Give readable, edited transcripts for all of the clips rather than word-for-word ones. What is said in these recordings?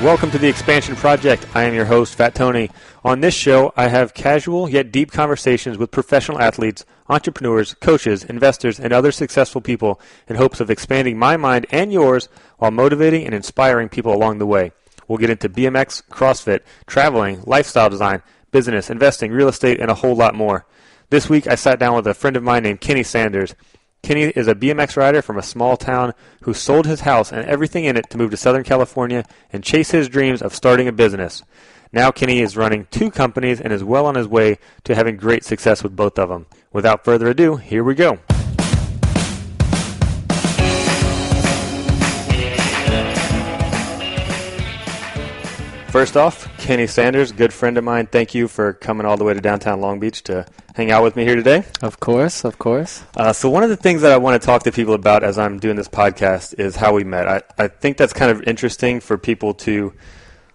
Welcome to the Expansion Project. I am your host, Fat Tony. On this show, I have casual yet deep conversations with professional athletes, entrepreneurs, coaches, investors, and other successful people in hopes of expanding my mind and yours while motivating and inspiring people along the way. We'll get into BMX, CrossFit, traveling, lifestyle design, business, investing, real estate, and a whole lot more. This week, I sat down with a friend of mine named Kenny Sanders. Kenny is a BMX rider from a small town who sold his house and everything in it to move to Southern California and chase his dreams of starting a business. Now Kenny is running 2 companies and is well on his way to having great success with both of them. Without further ado, here we go. First off, Kenny Sanders, good friend of mine. Thank you for coming all the way to downtown Long Beach to hang out with me here today. Of course, of course. So one of the things that I want to talk to people about as I'm doing this podcast is how we met. I think that's kind of interesting for people to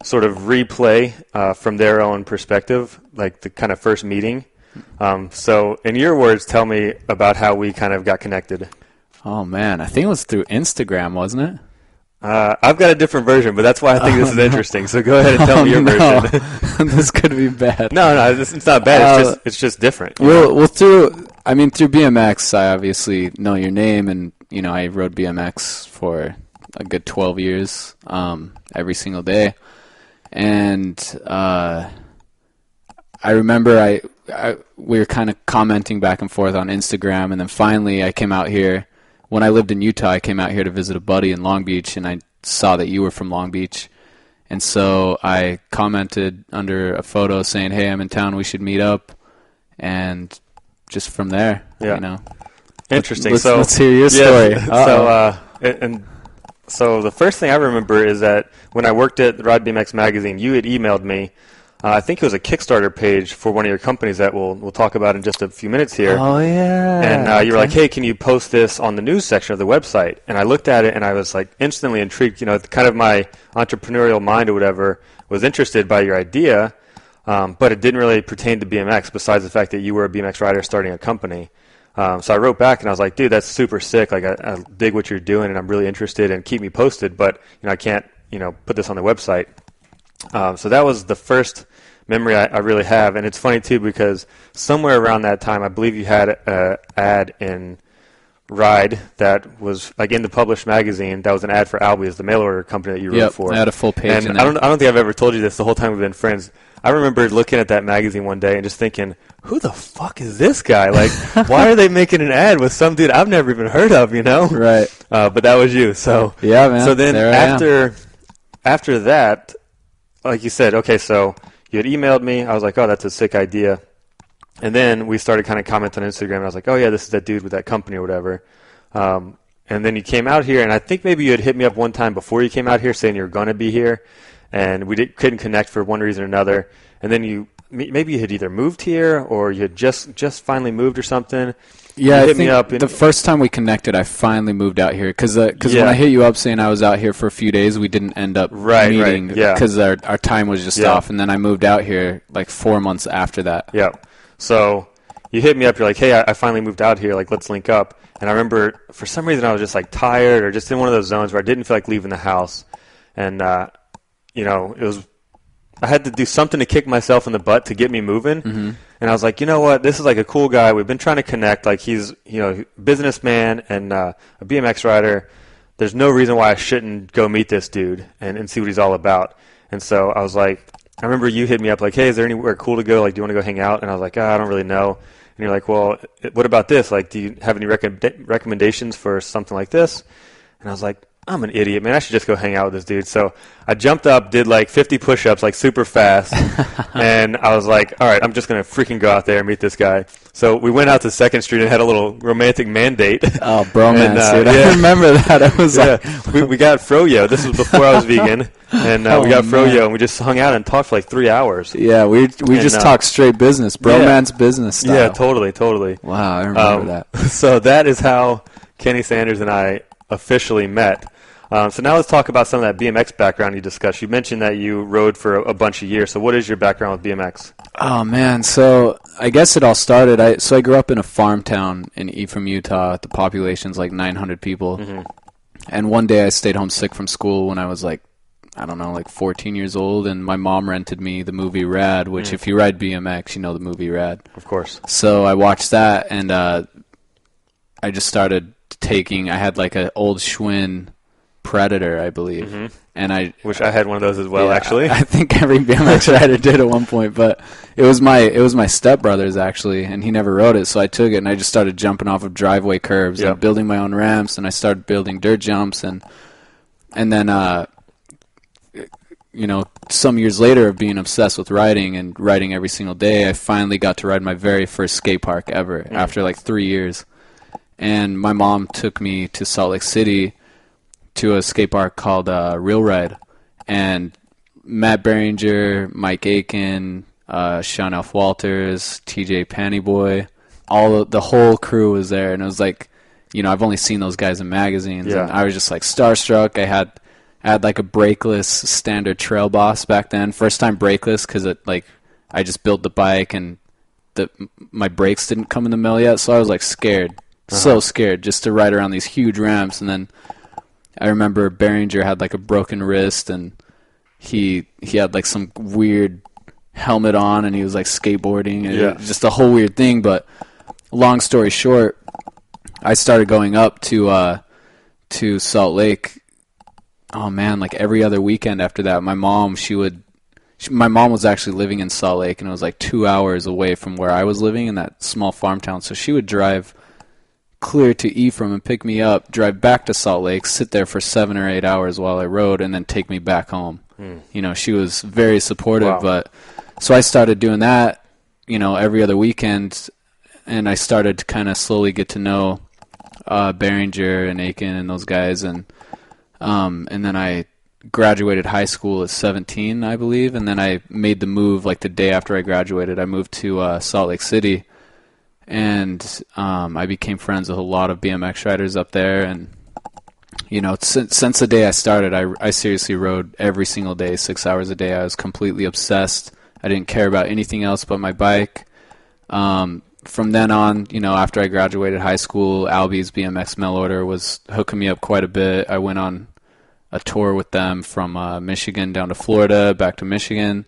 sort of replay from their own perspective, like the kind of first meeting. So in your words, tell me about how we kind of got connected. Oh, man. I think it was through Instagram, wasn't it? I've got a different version, but that's why I think this is interesting. So go ahead and tell me your version. This could be bad. No, it's not bad. It's just different. Well, through BMX, I obviously know your name, and I rode BMX for a good 12 years, every single day. And I remember we were kind of commenting back and forth on Instagram, and then finally I came out here. When I lived in Utah, I came out here to visit a buddy in Long Beach, and I saw that you were from Long Beach. And so I commented under a photo saying, hey, I'm in town, we should meet up. And just from there, Interesting. Let's hear your story. So the first thing I remember is that when I worked at Rod BMX Magazine, you had emailed me. I think it was a Kickstarter page for one of your companies that we'll talk about in just a few minutes here. Oh, yeah. And you were like, hey, can you post this on the news section of the website? And I looked at it, and I was like instantly intrigued. Kind of my entrepreneurial mind or whatever was interested by your idea, but it didn't really pertain to BMX besides the fact that you were a BMX rider starting a company. So I wrote back, and I was like, dude, that's super sick. Like, I dig what you're doing, and I'm really interested, and keep me posted, but I can't put this on the website. So that was the first memory I really have, and it's funny too because somewhere around that time, I believe you had an ad in Ride that was like in the published magazine. That was an ad for Albies, the mail order company that you wrote for. I had a full page. And I don't think I've ever told you this the whole time we've been friends. I remember looking at that magazine one day and just thinking, who the fuck is this guy? Like, why are they making an ad with some dude I've never even heard of? Right. But that was you. So yeah, man. So then after that. Like you said, okay, so you had emailed me. I was like, oh, that's a sick idea. And then we started kind of commenting on Instagram. And I was like, oh, yeah, this is that dude with that company or whatever. And then you came out here, and I think maybe you had hit me up one time before you came out here saying you were going to be here. And we couldn't connect for one reason or another. And then maybe you had either moved here or you had just finally moved or something. Yeah, I think the first time we connected, I finally moved out here because when I hit you up saying I was out here for a few days, we didn't end up meeting because our time was just off, and then I moved out here like 4 months after that. Yeah. So you hit me up. You're like, hey, I finally moved out here. Like, let's link up. And I remember for some reason I was just like tired or just in one of those zones where I didn't feel like leaving the house, and it was. I had to do something to kick myself in the butt to get me moving. Mm-hmm. And I was like, you know what? This is like a cool guy. We've been trying to connect. Like, he's, businessman and a BMX rider. There's no reason why I shouldn't go meet this dude and see what he's all about. And so I was like, I remember you hit me up like, hey, is there anywhere cool to go? Like, do you want to go hang out? And I was like, I don't really know. And you're like, well, what about this? Like, do you have any recommendations for something like this? And I was like, I'm an idiot, man. I should just go hang out with this dude. So I jumped up, did like 50 push-ups, like super fast, and I was like, all right, I'm just going to freaking go out there and meet this guy. So we went out to 2nd Street and had a little romantic man date. Oh, bromance, dude. I remember that. It was we got froyo. This was before I was vegan, and we got froyo, and we just hung out and talked for like 3 hours. Yeah, we just talked straight business, bromance business style. Yeah, totally. Wow, I remember that. So that is how Kenny Sanders and I officially met. So now let's talk about some of that BMX background you discussed. You mentioned that you rode for a bunch of years. So what is your background with BMX? Oh, man. So I guess it all started. I grew up in a farm town in Ephraim, Utah. The population's like 900 people. Mm-hmm. And one day I stayed home sick from school when I was like I don't know, like 14 years old, and my mom rented me the movie Rad, which if you ride BMX, you know the movie Rad. Of course. So I watched that, and I just started taking, I had like an old Schwinn Predator, I believe. And Wish I had one of those as well, actually. I think every BMX rider did at one point, but it was my stepbrother's actually, and he never rode it, so I took it and I just started jumping off of driveway curves and building my own ramps, and I started building dirt jumps, and then you know, some years later of being obsessed with riding and riding every single day, I finally got to ride my very first skate park ever after like 3 years. And my mom took me to Salt Lake City to a skate park called Real Ride. And Matt Behringer, Mike Aiken, Sean F. Walters, TJ Pantyboy, the whole crew was there. And it was like, you know, I've only seen those guys in magazines. Yeah. And I was just like starstruck. I had like a brakeless standard Trail Boss back then. First time brakeless because I just built the bike and my brakes didn't come in the mail yet. So I was like scared. So scared just to ride around these huge ramps. And then I remember Behringer had like a broken wrist, and he had like some weird helmet on, and he was like skateboarding, and it was just a whole weird thing. But long story short, I started going up to Salt Lake. Oh man, like every other weekend after that. My mom was actually living in Salt Lake, and it was like 2 hours away from where I was living in that small farm town. So she would drive clear to Ephraim and pick me up, drive back to Salt Lake, sit there for 7 or 8 hours while I rode, and then take me back home. You know, she was very supportive. Wow. But so I started doing that, you know, every other weekend, and I started to kind of slowly get to know Behringer and Aiken and those guys, and then I graduated high school at 17, I believe, and then I made the move like the day after I graduated. I moved to Salt Lake City. And I became friends with a lot of BMX riders up there. And, you know, since the day I started, I seriously rode every single day, 6 hours a day. I was completely obsessed. I didn't care about anything else but my bike. From then on, you know, after I graduated high school, Albie's BMX Mail Order was hooking me up quite a bit. I went on a tour with them from Michigan down to Florida, back to Michigan.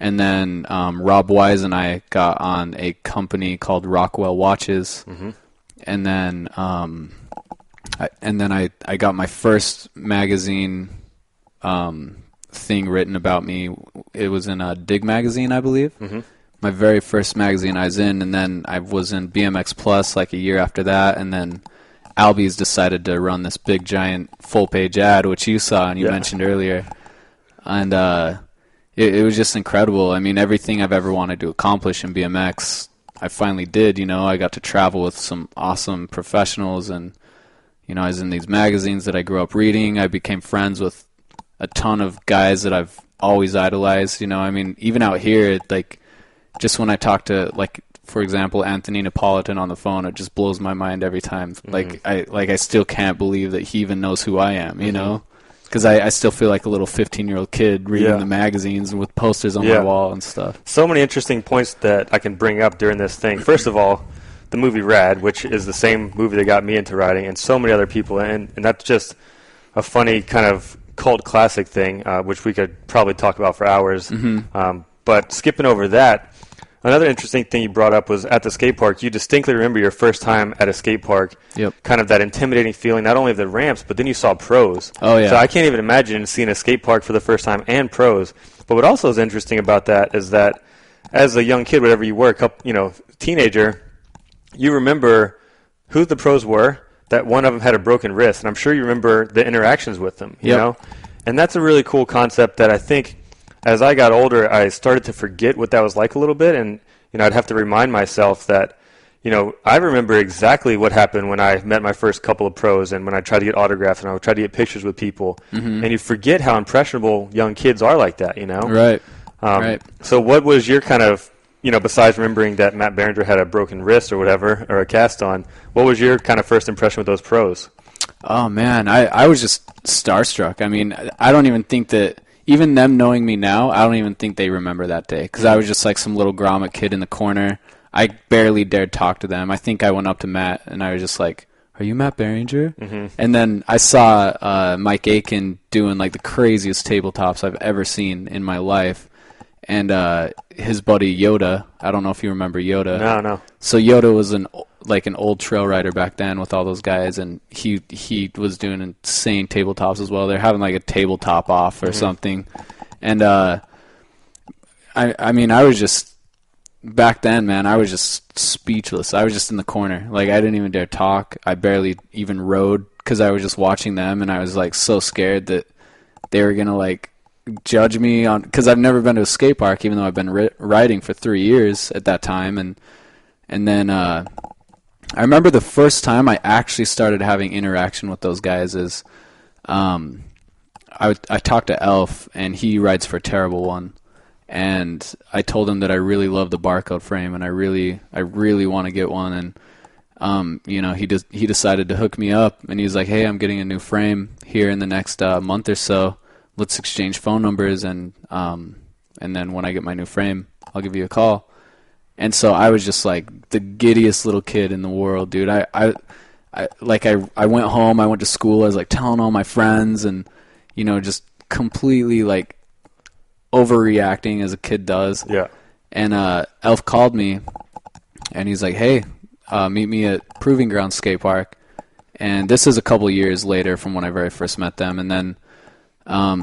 And then Rob Wise and I got on a company called Rockwell Watches, and then I got my first magazine thing written about me. It was in a Dig magazine, I believe. My very first magazine I was in, and then I was in BMX Plus like a year after that, and then Albie's decided to run this big giant full page ad, which you saw and you mentioned earlier, and it was just incredible. I mean, everything I've ever wanted to accomplish in BMX, I finally did. You know, I got to travel with some awesome professionals, and, you know, I was in these magazines that I grew up reading. I became friends with a ton of guys that I've always idolized. You know, I mean, even out here, like, just when I talk to, like, for example, Anthony Napolitan on the phone, it just blows my mind every time. Like, I still can't believe that he even knows who I am, you know? Because I still feel like a little 15-year-old kid reading the magazines and with posters on my wall and stuff. So many interesting points that I can bring up during this thing. First of all, the movie Rad, which is the same movie that got me into riding, and so many other people. And that's just a funny kind of cult classic thing, which we could probably talk about for hours. But skipping over that, another interesting thing you brought up was at the skate park, you distinctly remember your first time at a skate park, kind of that intimidating feeling, not only of the ramps, but then you saw pros. Oh, yeah. So I can't even imagine seeing a skate park for the first time and pros. But what also is interesting about that is that as a young kid, whatever you were, teenager, you remember who the pros were, that one of them had a broken wrist, and I'm sure you remember the interactions with them, you know? And that's a really cool concept that I think as I got older, I started to forget what that was like a little bit, and, you know, I'd have to remind myself that, you know, I remember exactly what happened when I met my first couple of pros and when I tried to get autographs and I would try to get pictures with people. And you forget how impressionable young kids are like that, you know? Right. So what was your kind of, you know, besides remembering that Matt Behringer had a broken wrist or whatever, or a cast on, what was your kind of first impression with those pros? Oh, man, I was just starstruck. I mean, I don't even think that, even them knowing me now, I don't even think they remember that day, because I was just like some little grommet kid in the corner. I barely dared talk to them. I think I went up to Matt, and I was just like, are you Matt Behringer? Mm-hmm. And then I saw Mike Aiken doing like the craziest tabletops I've ever seen in my life. And his buddy Yoda, I don't know if you remember Yoda. No. So Yoda was an old trail rider back then with all those guys, and he was doing insane tabletops as well. They're having like a tabletop off or something. And I mean, I was just, back then, man, I was just speechless. I was just in the corner. Like, I didn't even dare talk. I barely even rode because I was just watching them, and I was like so scared that they were going to like judge me on, because I've never been to a skate park, even though I've been riding for 3 years at that time. And then I remember the first time I actually started having interaction with those guys is I talked to Elf, and he rides for Terrible One. And I told him that I really love the barcode frame, and I really want to get one. And he decided to hook me up, and he's like, "Hey, I'm getting a new frame here in the next month or so. Let's exchange phone numbers, and then when I get my new frame, I'll give you a call." And so I was just like the giddiest little kid in the world, dude. I went home, I went to school, I was like telling all my friends, and just completely like overreacting as a kid does. Yeah. And Elf called me, and he's like, "Hey, meet me at Proving Ground Skate Park." And this is a couple years later from when I very first met them. And then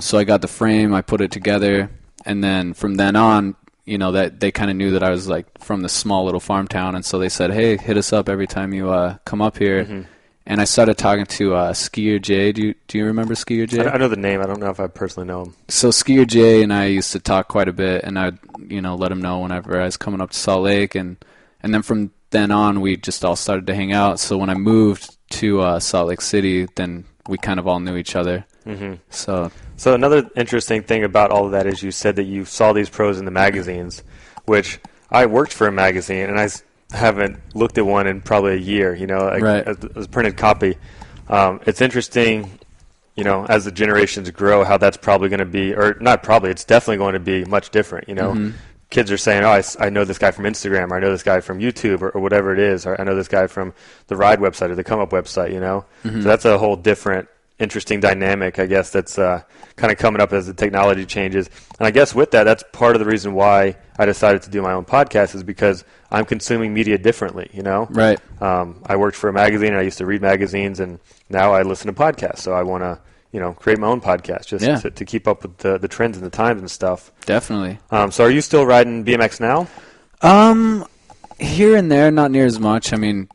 so I got the frame, I put it together, and then from then on, that they kind of knew that I was like from this small little farm town, and so they said, "Hey, hit us up every time you come up here." Mm-hmm. And I started talking to Skier Jay. Do you remember Skier Jay? I know the name. I don't know if I personally know him. So Skier Jay and I used to talk quite a bit, and I'd let him know whenever I was coming up to Salt Lake, and then from then on we just all started to hang out. So when I moved to Salt Lake City, then we kind of all knew each other. Mm-hmm. So another interesting thing about all of that is you said that you saw these pros in the magazines, which I worked for a magazine, and I haven't looked at one in probably a year, right. as a printed copy. It's interesting, as the generations grow, how that's probably going to be, or not probably, it's definitely going to be much different, Mm-hmm. Kids are saying, "Oh, I know this guy from Instagram, or I know this guy from YouTube, or whatever it is, or I know this guy from the Ride website or the Come Up website," Mm-hmm. So that's a whole different, interesting dynamic, I guess, that's kind of coming up as the technology changes. And I guess with that, that's part of the reason why I decided to do my own podcast, is because I'm consuming media differently, Right. I worked for a magazine, and I used to read magazines, and now I listen to podcasts. So I want to, create my own podcast just to keep up with the trends and the times and stuff. Definitely. So are you still riding BMX now? Here and there, not near as much. I mean,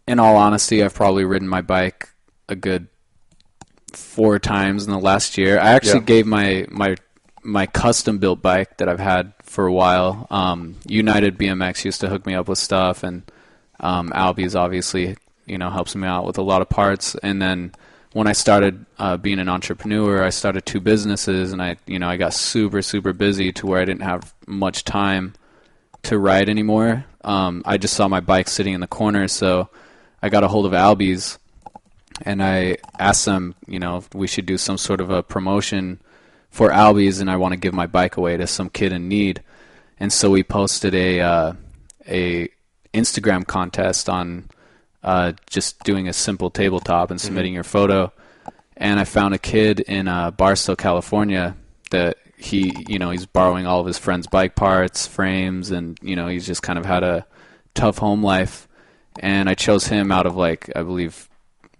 in all honesty, I've probably ridden my bike a good 4 times in the last year. I actually gave my custom built bike that I've had for a while. United BMX used to hook me up with stuff, and Albies obviously helps me out with a lot of parts. And then when I started being an entrepreneur, I started 2 businesses, and I got super busy to where I didn't have much time to ride anymore. I just saw my bike sitting in the corner, so I got a hold of Albies, and I asked them, if we should do some sort of a promotion for Albies, and I want to give my bike away to some kid in need. And so we posted a Instagram contest on just doing a simple tabletop and submitting your photo. And I found a kid in Barstow, California, that he's borrowing all of his friends' bike parts, frames, and he's just kind of had a tough home life. And I chose him out of I believe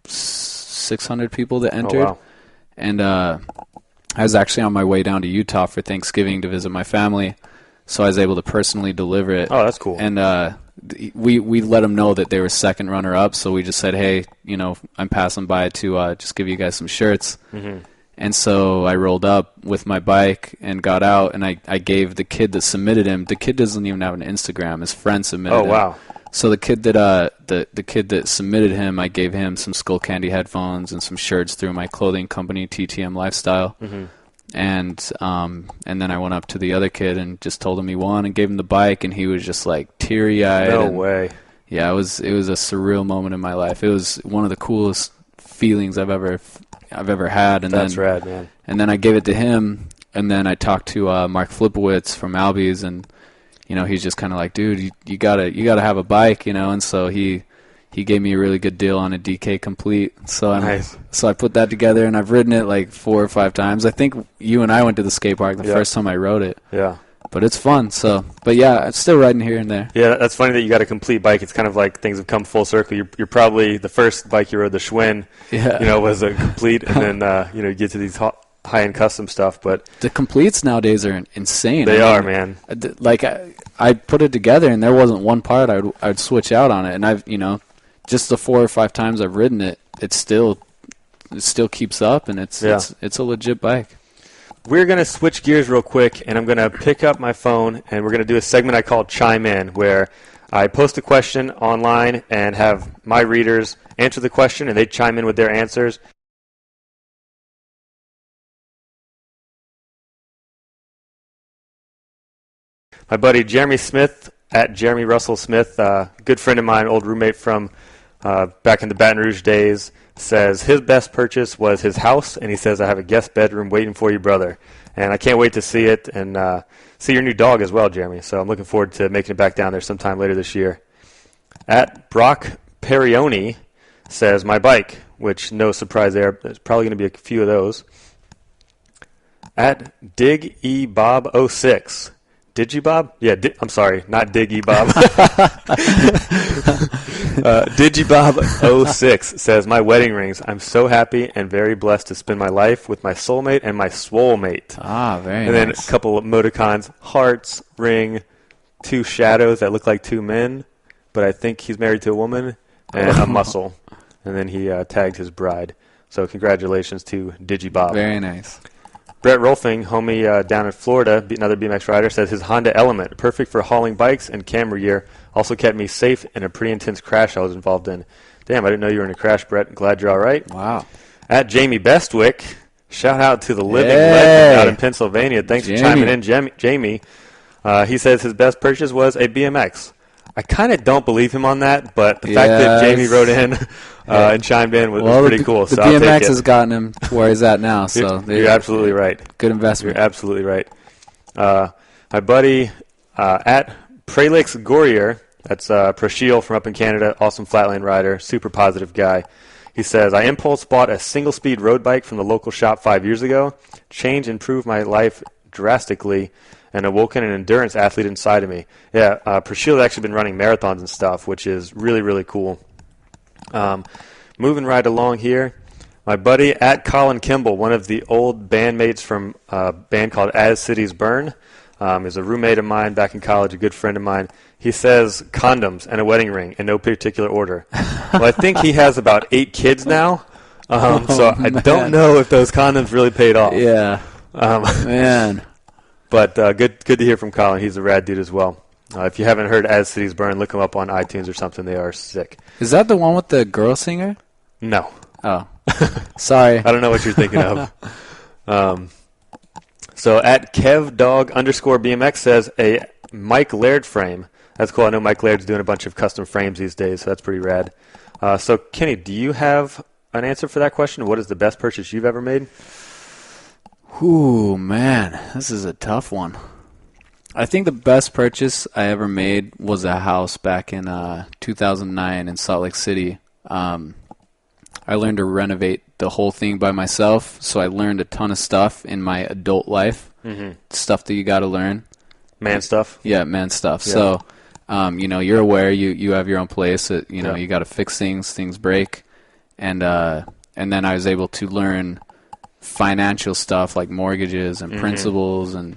600 people that entered. Oh, wow. And I was actually on my way down to Utah for Thanksgiving to visit my family, so I was able to personally deliver it. Oh, that's cool. And we let them know that they were second runner-up, so we just said, "Hey, I'm passing by to just give you guys some shirts." Mm-hmm. And so I rolled up with my bike and got out, and I gave the kid that submitted him. The kid doesn't even have an Instagram. His friend submitted him. Oh, wow. So the kid that the kid that submitted him, I gave him some Skull Candy headphones and some shirts through my clothing company, TTM Lifestyle. Mm-hmm. And then I went up to the other kid and just told him he won and gave him the bike, and he was just like teary-eyed. No way. Yeah, it was a surreal moment in my life. It was one of the coolest feelings I've ever had. And that's rad, man. And then I gave it to him, and then I talked to Mark Flipowitz from Albies, and he's just kind of like, "Dude, you gotta have a bike," And so he he gave me a really good deal on a DK Complete. So Nice. So I put that together, and I've ridden it like 4 or 5 times. I think you and I went to the skate park the first time I rode it. Yeah. But it's fun. So, but yeah, I'm still riding here and there. Yeah, that's funny that you got a complete bike. It's kind of like things have come full circle. You're probably the first bike you rode, the Schwinn, was a complete, and then you get to these high-end custom stuff. But the completes nowadays are insane. They are, man. Like I put it together, and there wasn't one part I'd switch out on it, and I've just the 4 or 5 times I've ridden it, it still keeps up, and it's a legit bike. We're going to switch gears real quick, and I'm going to pick up my phone, and we're going to do a segment I call Chime In, where I post a question online and have my readers answer the question, and they chime in with their answers. My buddy Jeremy Smith, at Jeremy Russell Smith, good friend of mine, old roommate from back in the Baton Rouge days, says his best purchase was his house, and he says, I have a guest bedroom waiting for you, brother. And I can't wait to see it and see your new dog as well, Jeremy. So I'm looking forward to making it back down there sometime later this year. At Brock Perioni says, my bike, which no surprise there. There's probably going to be a few of those. At Dig E Bob 06. Digibob? Yeah, I'm sorry, not Diggy Bob. Digibob06 says, my wedding rings. I'm so happy and very blessed to spend my life with my soulmate and my swole-mate. Ah, very nice. And then a couple of emoticons, hearts, ring, 2 shadows that look like 2 men, but I think he's married to a woman, and a muscle. And then he tagged his bride. So congratulations to Digibob. Very nice. Brett Rolfing, homie down in Florida, another BMX rider, says his Honda Element, perfect for hauling bikes and camera gear, also kept me safe in a pretty intense crash I was involved in. Damn, I didn't know you were in a crash, Brett. Glad you're all right. Wow. At Jamie Bestwick, shout out to the living legend out in Pennsylvania. Thanks for chiming in, Jamie. He says his best purchase was a BMX. I kind of don't believe him on that, but the fact that Jamie wrote in and chimed in was pretty cool. The so BMX has gotten him to where he's at now. So you're absolutely right. Good investment. You're absolutely right. My buddy at Prelix Gourier, that's Prashil from up in Canada, awesome flatland rider, super positive guy. He says, I impulse bought a single-speed road bike from the local shop 5 years ago. Change improved my life drastically and awoken an endurance athlete inside of me. Yeah, Prashil has actually been running marathons and stuff, which is really, really cool. Moving right along here, my buddy at Colin Kimball, one of the old bandmates from a band called As Cities Burn, is a roommate of mine back in college, a good friend of mine. He says condoms and a wedding ring in no particular order. Well, I think he has about 8 kids now, so I don't know if those condoms really paid off. Yeah, man. But good to hear from Colin. He's a rad dude as well. If you haven't heard As Cities Burn, look them up on iTunes or something. They are sick. Is that the one with the girl singer? No. Oh. Sorry. I don't know what you're thinking of. So at KevDog_BMX says a Mike Laird frame. That's cool. I know Mike Laird's doing a bunch of custom frames these days, so that's pretty rad. So, Kenny, do you have an answer for that question? What is the best purchase you've ever made? Ooh, man, this is a tough one. I think the best purchase I ever made was a house back in 2009 in Salt Lake City. I learned to renovate the whole thing by myself, so I learned a ton of stuff in my adult life, stuff that you got to learn. Man stuff? Yeah, man stuff. Yeah. So, you're aware you have your own place. That, you got to fix things break. And then I was able to learn financial stuff like mortgages and principles and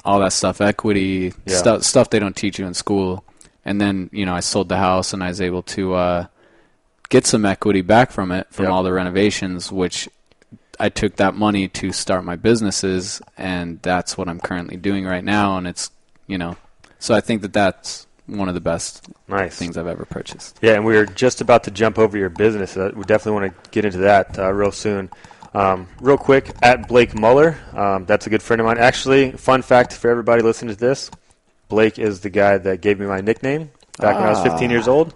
all that stuff, equity, stuff they don't teach you in school. And then I sold the house and I was able to get some equity back from it from all the renovations, which I took that money to start my businesses, and that's what I'm currently doing right now. And it's so I think that's one of the best things I've ever purchased. Yeah, and we were just about to jump over your business. We definitely want to get into that real soon. Real quick, at Blake Muller, that's a good friend of mine. Actually, fun fact for everybody listening to this, Blake is the guy that gave me my nickname back when I was 15 years old.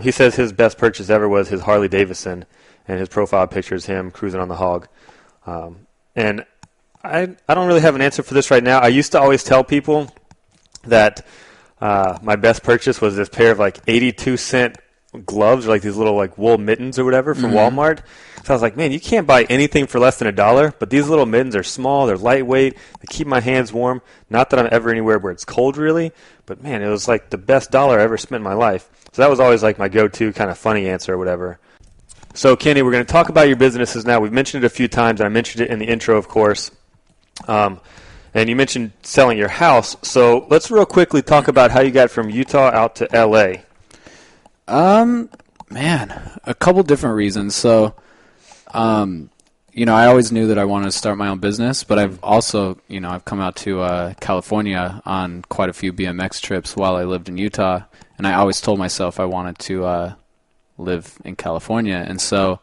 He says his best purchase ever was his Harley Davidson, and his profile picture is him cruising on the hog. And I don't really have an answer for this right now. I used to always tell people that my best purchase was this pair of 82-cent gloves or like these little like wool mittens or whatever from Walmart. So I was like, man, you can't buy anything for less than $1, but these little mittens are small, they're lightweight, they keep my hands warm. Not that I'm ever anywhere where it's cold really, but man, it was like the best dollar I ever spent in my life. So that was always like my go-to kind of funny answer or whatever. So Kenny, we're going to talk about your businesses now. We've mentioned it a few times, and I mentioned it in the intro, of course. And you mentioned selling your house. So let's real quickly talk about how you got from Utah out to LA. Man, a couple different reasons. So, I always knew that I wanted to start my own business, but I've also, I've come out to California on quite a few BMX trips while I lived in Utah, and I always told myself I wanted to live in California. And so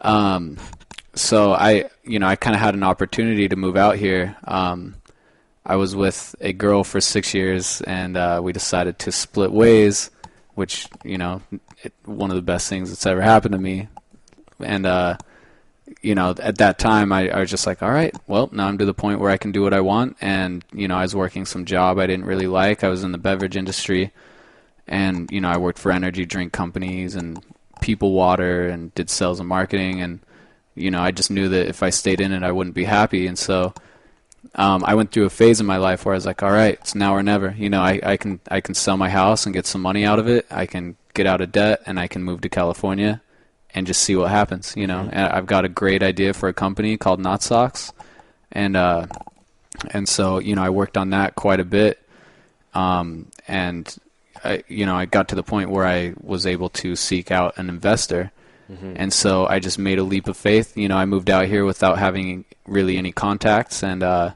I kind of had an opportunity to move out here. I was with a girl for 6 years, and we decided to split ways, which, one of the best things that's ever happened to me. And, at that time, I was just like, all right, well, now I'm to the point where I can do what I want. And, I was working some job I didn't really like. I was in the beverage industry, and, I worked for energy drink companies and People Water and did sales and marketing. And, I just knew that if I stayed in it, I wouldn't be happy. And so I went through a phase in my life where I was like, all right, it's now or never. I can sell my house and get some money out of it. I can get out of debt, and I can move to California and just see what happens. And I've got a great idea for a company called Notsocks, and so I worked on that quite a bit, and I got to the point where I was able to seek out an investor. And so I just made a leap of faith. I moved out here without having really any contacts, and I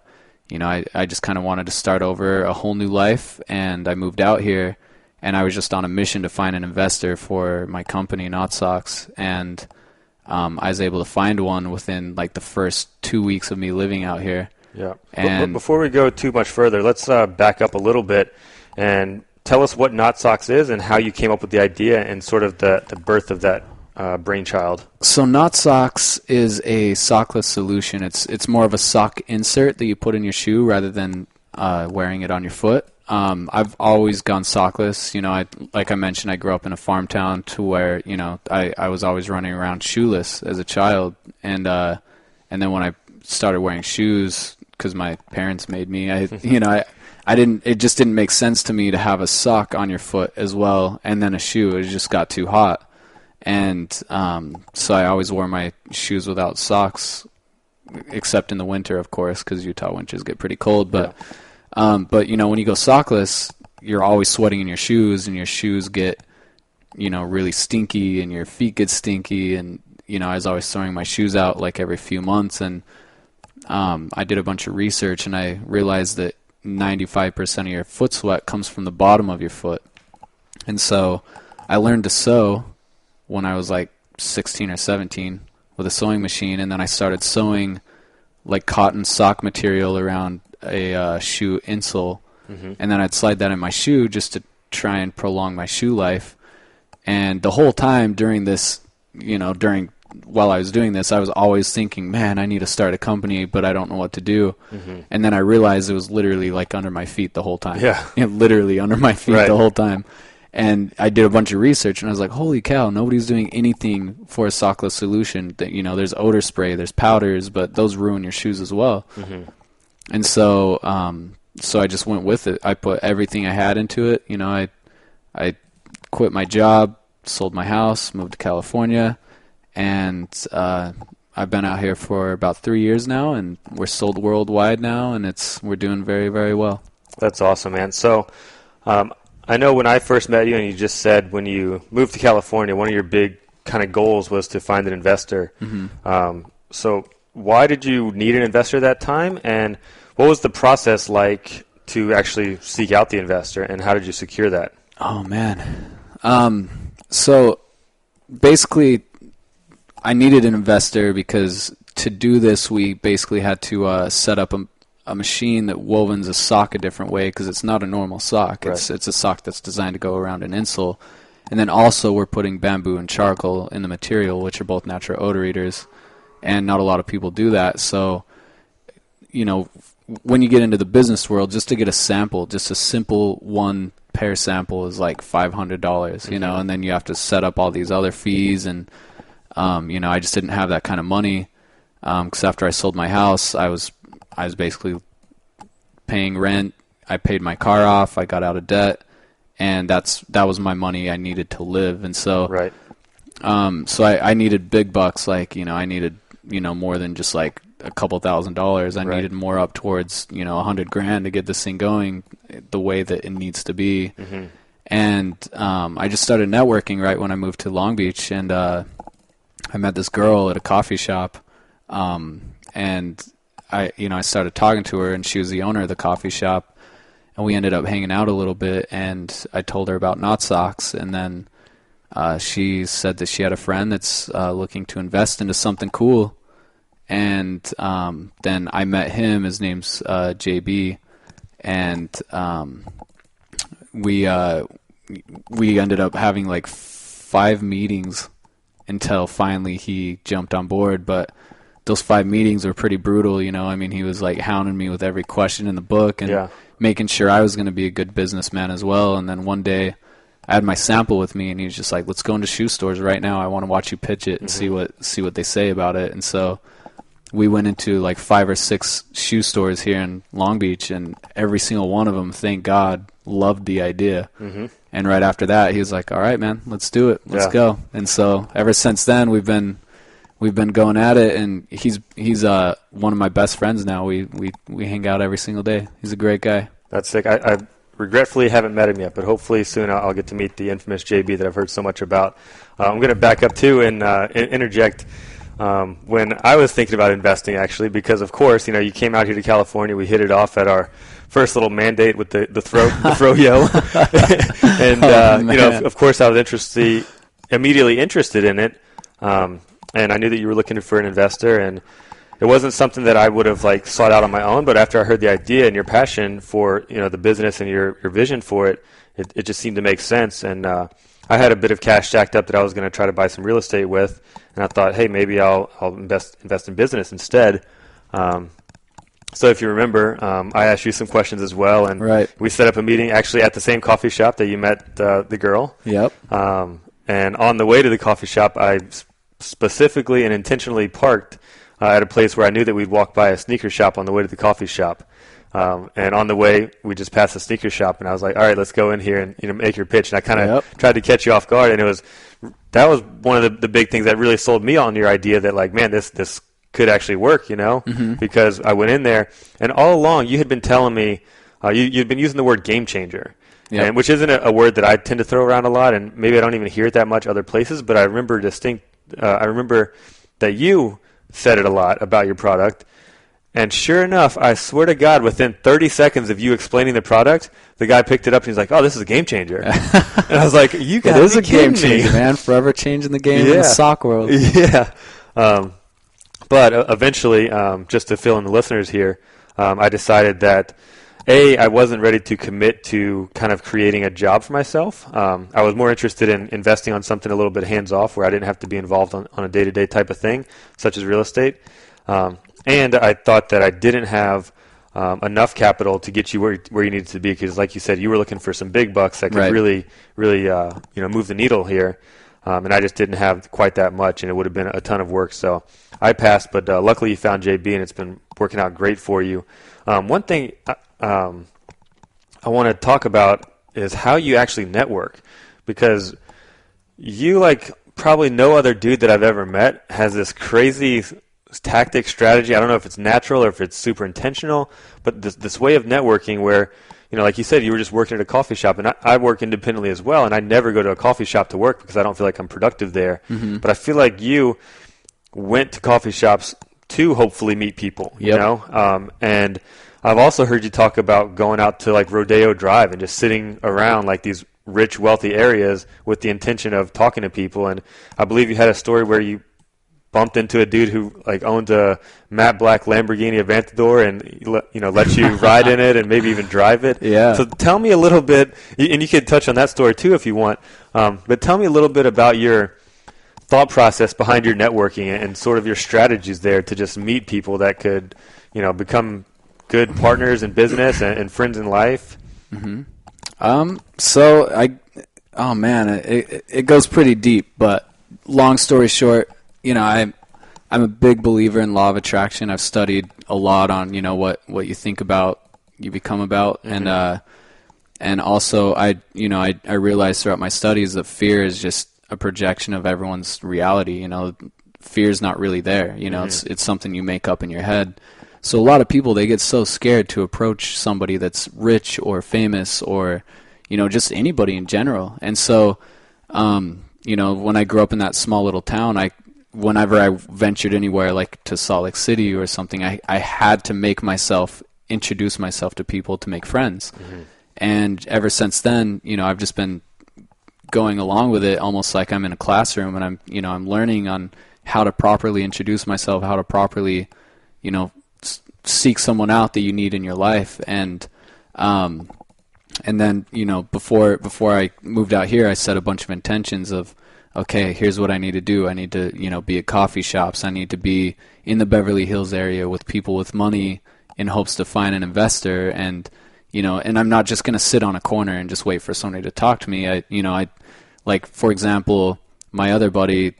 just kind of wanted to start over a whole new life, and I moved out here, and I was just on a mission to find an investor for my company, Notsocks, and I was able to find one within like the first 2 weeks of me living out here. Yeah. But before we go too much further, let's back up a little bit and tell us what Notsocks is and how you came up with the idea and sort of the birth of that brainchild. So Notsocks is a sockless solution. It's more of a sock insert that you put in your shoe rather than wearing it on your foot. I've always gone sockless. Like I mentioned, I grew up in a farm town to where I was always running around shoeless as a child, and then when I started wearing shoes because my parents made me, I didn't. It just didn't make sense to me to have a sock on your foot as well and then a shoe. It just got too hot. And so I always wore my shoes without socks, except in the winter, of course, because Utah winters get pretty cold. But when you go sockless, you're always sweating in your shoes, and your shoes get really stinky, and your feet get stinky. And I was always throwing my shoes out like every few months. And I did a bunch of research, and I realized that 95% of your foot sweat comes from the bottom of your foot. And so I learned to sew when I was like 16 or 17 with a sewing machine, and then I started sewing like cotton sock material around a shoe insole, and then I'd slide that in my shoe just to try and prolong my shoe life. And the whole time during this, while I was doing this, I was always thinking, man, I need to start a company, but I don't know what to do. And then I realized it was literally like under my feet the whole time. Yeah. Literally under my feet the whole time. And I did a bunch of research, and I was like, holy cow, nobody's doing anything for a sockless solution. There's odor spray, there's powders, but those ruin your shoes as well. And so I just went with it. I put everything I had into it. I quit my job, sold my house, moved to California, and I've been out here for about 3 years now, and we're sold worldwide now, and we're doing very, very well. That's awesome, man. So I know when I first met you, and you just said when you moved to California, one of your big kind of goals was to find an investor. So why did you need an investor at that time, and what was the process like to actually seek out the investor, and how did you secure that? Oh, man. So basically, I needed an investor because to do this, we basically had to set up a machine that wovens a sock a different way, because it's not a normal sock. Right. It's a sock that's designed to go around an insole. And then also we're putting bamboo and charcoal in the material, which are both natural odor eaters, and not a lot of people do that. So, when you get into the business world, just to get a sample, just a simple 1 repair sample is like $500, you know, and then you have to set up all these other fees. And, you know, I just didn't have that kind of money. Because after I sold my house, I was basically paying rent. I paid my car off. I got out of debt. And that was my money I needed to live. And so, right. So I needed big bucks. Like, you know, I needed, you know, more than just like a couple $1,000s. I needed more up towards, you know, $100,000 to get this thing going the way that it needs to be. And I just started networking right when I moved to Long Beach, and I met this girl at a coffee shop, and I started talking to her, and she was the owner of the coffee shop, and we ended up hanging out a little bit, and I told her about Notsocks, and then she said that she had a friend that's looking to invest into something cool. And then I met him. His name's JB, and we ended up having like 5 meetings until finally he jumped on board. But those 5 meetings were pretty brutal, you know. I mean, he was like hounding me with every question in the book and making sure I was going to be a good businessman as well. And then one day, I had my sample with me, and he was just like, "Let's go into shoe stores right now. I want to watch you pitch it and see what they say about it." And so we went into like 5 or 6 shoe stores here in Long Beach, and every single one of them, thank God, loved the idea. And right after that, he was like, "All right, man, let's do it. Let's go." And so ever since then, we've been going at it, and he's one of my best friends now. We hang out every single day. He's a great guy. That's sick. I regretfully haven't met him yet, but hopefully soon I'll get to meet the infamous JB that I've heard so much about. I'm going to back up too and interject. When I was thinking about investing, actually, because of course, you know, you came out here to California, we hit it off at our first little mandate with the throw-yo, and you know, of course, I was immediately interested in it, and I knew that you were looking for an investor, and it wasn't something that I would have like sought out on my own. But after I heard the idea and your passion for, you know, the business and your vision for it, it just seemed to make sense. And I had a bit of cash stacked up that I was going to try to buy some real estate with, and I thought, hey, maybe I'll invest in business instead. So if you remember, I asked you some questions as well, and we set up a meeting actually at the same coffee shop that you met the girl. Yep. And on the way to the coffee shop, I specifically and intentionally parked at a place where I knew that we'd walk by a sneaker shop on the way to the coffee shop. And on the way, we just passed the sneaker shop, and I was like, all right, let's go in here and, you know, make your pitch. And I kind of tried to catch you off guard, and that was one of the big things that really sold me on your idea that, like, man, this could actually work, you know, because I went in there, and all along you had been telling me, you'd been using the word game changer, and which isn't a word that I tend to throw around a lot, and maybe I don't even hear it that much other places, but I remember that you said it a lot about your product. And sure enough, I swear to God, within 30 seconds of you explaining the product, the guy picked it up and he's like, "Oh, this is a game changer." And I was like, "You got to be kidding me." It is a game changer, man. Forever changing the game in the sock world. Yeah. But eventually, just to fill in the listeners here, I decided that, I wasn't ready to commit to kind of creating a job for myself. I was more interested in investing on something a little bit hands-off where I didn't have to be involved on a day-to-day type of thing, such as real estate. And I thought that I didn't have enough capital to get you where you needed to be, because, like you said, you were looking for some big bucks that could really move the needle here. And I just didn't have quite that much, and it would have been a ton of work. So I passed, but luckily you found JB, and it's been working out great for you. One thing I want to talk about is how you actually network, because you, like probably no other dude that I've ever met, has this crazy tactic strategy. I don't know if it's natural or if it's super intentional, but this way of networking where, you know, like you said, you were just working at a coffee shop, and I work independently as well, and I never go to a coffee shop to work because I don't feel like I'm productive there. But I feel like you went to coffee shops to hopefully meet people, you know? And I've also heard you talk about going out to like Rodeo Drive and just sitting around like these rich, wealthy areas with the intention of talking to people. And I believe you had a story where you bumped into a dude who like owned a matte black Lamborghini Aventador and let you ride in it and maybe even drive it. Yeah. So tell me a little bit, and you could touch on that story too if you want, but tell me a little bit about your thought process behind your networking and sort of your strategies there to just meet people that could, become good partners in business and friends in life. Oh man, it goes pretty deep, but long story short, I'm a big believer in law of attraction. I've studied a lot on, what you think about, you become about. Mm-hmm. And also I realized throughout my studies that fear is just a projection of everyone's reality. Fear is not really there. Mm-hmm. It's something you make up in your head. So a lot of people, they get so scared to approach somebody that's rich or famous or, just anybody in general. And so, when I grew up in that small little town, whenever I ventured anywhere like to Salt Lake City or something, I had to introduce myself to people to make friends. Mm-hmm. And ever since then, I've just been going along with it almost like I'm in a classroom, and I'm learning on how to properly introduce myself, how to properly, seek someone out that you need in your life. And then, before I moved out here, I set a bunch of intentions of, okay, here's what I need to do. I need to, be at coffee shops. I need to be in the Beverly Hills area with people with money in hopes to find an investor. And, and I'm not just going to sit on a corner and just wait for somebody to talk to me. I like, for example, my other buddy,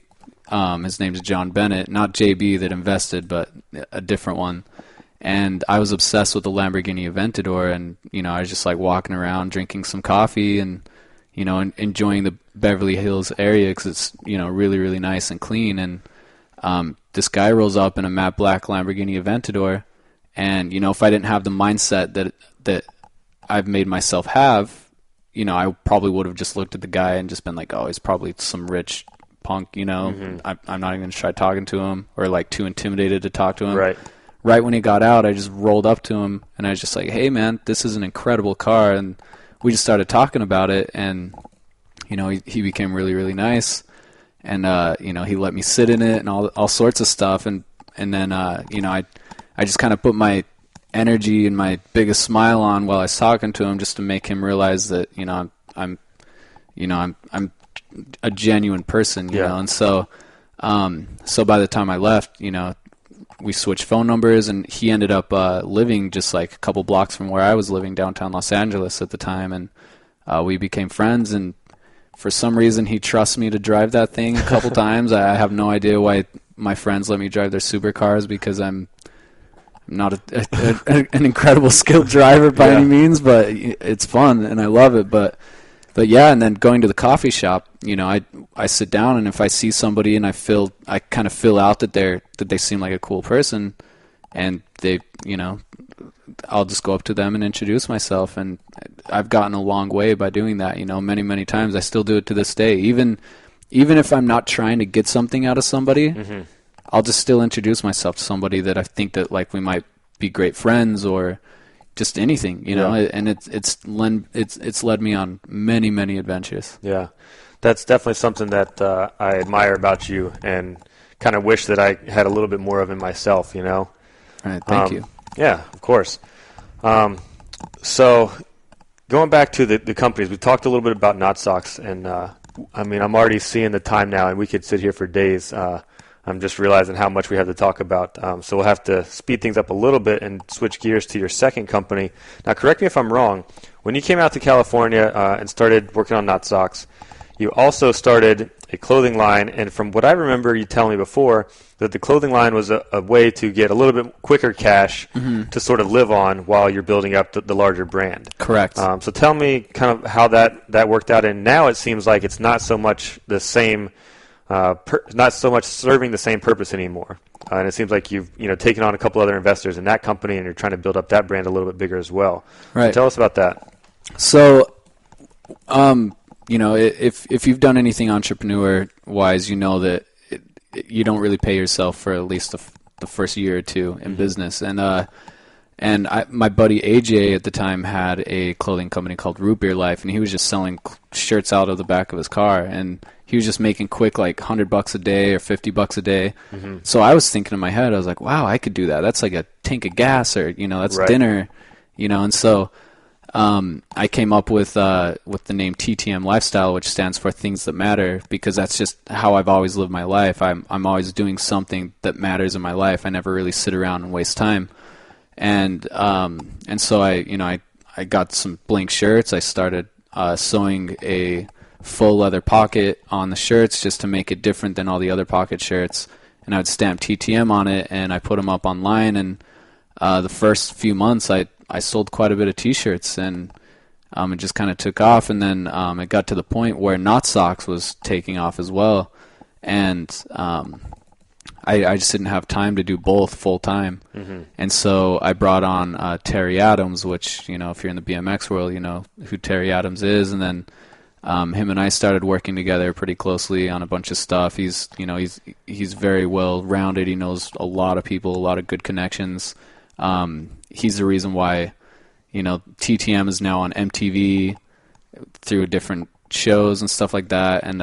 his name's John Bennett, not JB that invested, but a different one. And I was obsessed with the Lamborghini Aventador, and, I was just like walking around drinking some coffee and, enjoying the Beverly Hills area because it's, really, really nice and clean. And this guy rolls up in a matte black Lamborghini Aventador, and, if I didn't have the mindset that I've made myself have, I probably would have just looked at the guy and just been like, oh, he's probably some rich punk, Mm-hmm. I'm not even going to try talking to him, or like too intimidated to talk to him. Right when he got out, I just rolled up to him and I was just like, hey man, this is an incredible car. And we just started talking about it, and, he became really, really nice. And, he let me sit in it and all sorts of stuff. And then, I just kind of put my energy and my biggest smile on while I was talking to him, just to make him realize that, I'm a genuine person, you know. And so by the time I left, we switched phone numbers, and he ended up living just like a couple blocks from where I was living, downtown Los Angeles at the time, and we became friends. And for some reason, he trusts me to drive that thing a couple times. I have no idea why my friends let me drive their supercars, because I'm not an incredible skilled driver by any means, but it's fun and I love it. But yeah, and then going to the coffee shop, I sit down, and if I see somebody and I kind of feel out that they seem like a cool person, and they, I'll just go up to them and introduce myself. And I've gotten a long way by doing that, many, many times. I still do it to this day. Even if I'm not trying to get something out of somebody, mm-hmm. I'll just still introduce myself to somebody that I think that like we might be great friends, or just anything, and it's led me on many, many adventures. Yeah, that's definitely something that I admire about you, and kind of wish that I had a little bit more of in myself, All right, thank you. Yeah, of course. So going back to the companies, we talked a little bit about Notsocks, and I'm already seeing the time now, and we could sit here for days. I'm just realizing how much we have to talk about. So we'll have to speed things up a little bit and switch gears to your second company. Now, correct me if I'm wrong. When you came out to California and started working on Notsocks, you also started a clothing line. And from what I remember you telling me before, that the clothing line was a way to get a little bit quicker cash mm-hmm. to sort of live on while you're building up the larger brand. Correct. So tell me kind of how that worked out. And now it seems like it's not so much the same not so much serving the same purpose anymore. And it seems like you've taken on a couple other investors in that company, and you're trying to build up that brand a little bit bigger as well. Right. So tell us about that. So, if you've done anything entrepreneur-wise, you know that you don't really pay yourself for at least the first year or two in mm-hmm. business. And my buddy AJ at the time had a clothing company called Root Beer Life, and he was just selling shirts out of the back of his car, and he was just making quick like $100 a day or $50 a day. Mm-hmm. So I was thinking in my head, I was like, wow, I could do that. That's like a tank of gas, or that's right. dinner, And so I came up with the name TTM Lifestyle, which stands for Things That Matter, because that's just how I've always lived my life. I'm always doing something that matters in my life. I never really sit around and waste time. And so I I got some blank shirts. I started sewing a full leather pocket on the shirts just to make it different than all the other pocket shirts. And I would stamp TTM on it, and I put them up online. And the first few months, I sold quite a bit of T-shirts, and it just kind of took off. And then it got to the point where Notsocks was taking off as well. And I just didn't have time to do both full time. Mm-hmm. And so I brought on Terry Adams, which, if you're in the BMX world, you know who Terry Adams is. And then him and I started working together pretty closely on a bunch of stuff. He's very well rounded. He knows a lot of people, a lot of good connections. He's the reason why, TTM is now on MTV through different shows and stuff like that. And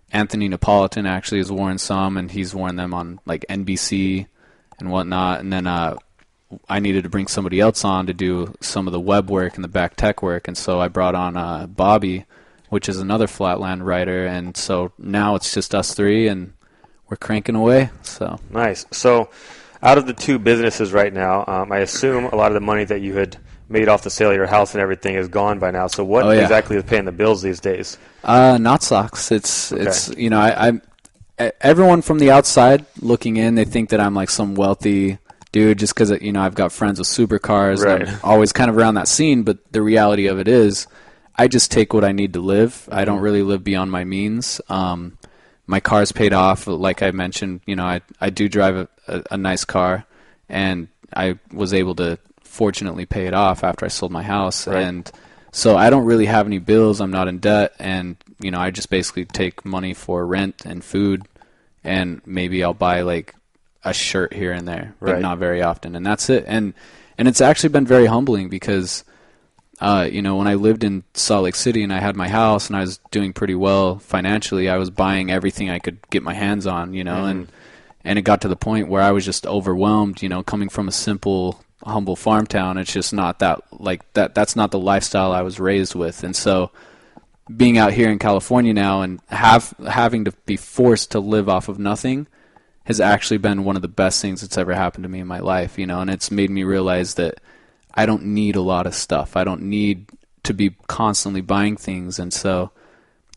Anthony Napolitan actually has worn some, and he's worn them on like NBC and whatnot. And then I needed to bring somebody else on to do some of the web work and the back tech work, and so I brought on Bobby, which is another Flatland writer. And so now it's just us three, and we're cranking away. So nice. So out of the two businesses right now, I assume a lot of the money that you had made off the sale of your house and everything is gone by now. So what exactly is paying the bills these days? Notsocks. It's I everyone from the outside looking in, they think that I'm like some wealthy dude just because I've got friends with supercars. Right. And I'm always kind of around that scene. But the reality of it is, I just take what I need to live. I don't really live beyond my means. My car's paid off, like I mentioned. I do drive a nice car, and I was able to fortunately pay it off after I sold my house. Right. And so I don't really have any bills. I'm not in debt, and I just basically take money for rent and food, and maybe I'll buy like a shirt here and there, but not very often, and that's it. And it's actually been very humbling because when I lived in Salt Lake City and I had my house and I was doing pretty well financially, I was buying everything I could get my hands on, and it got to the point where I was just overwhelmed, coming from a simple, humble farm town. It's just not that's not the lifestyle I was raised with. And so being out here in California now and having to be forced to live off of nothing has actually been one of the best things that's ever happened to me in my life, and it's made me realize that I don't need a lot of stuff. I don't need to be constantly buying things. And so,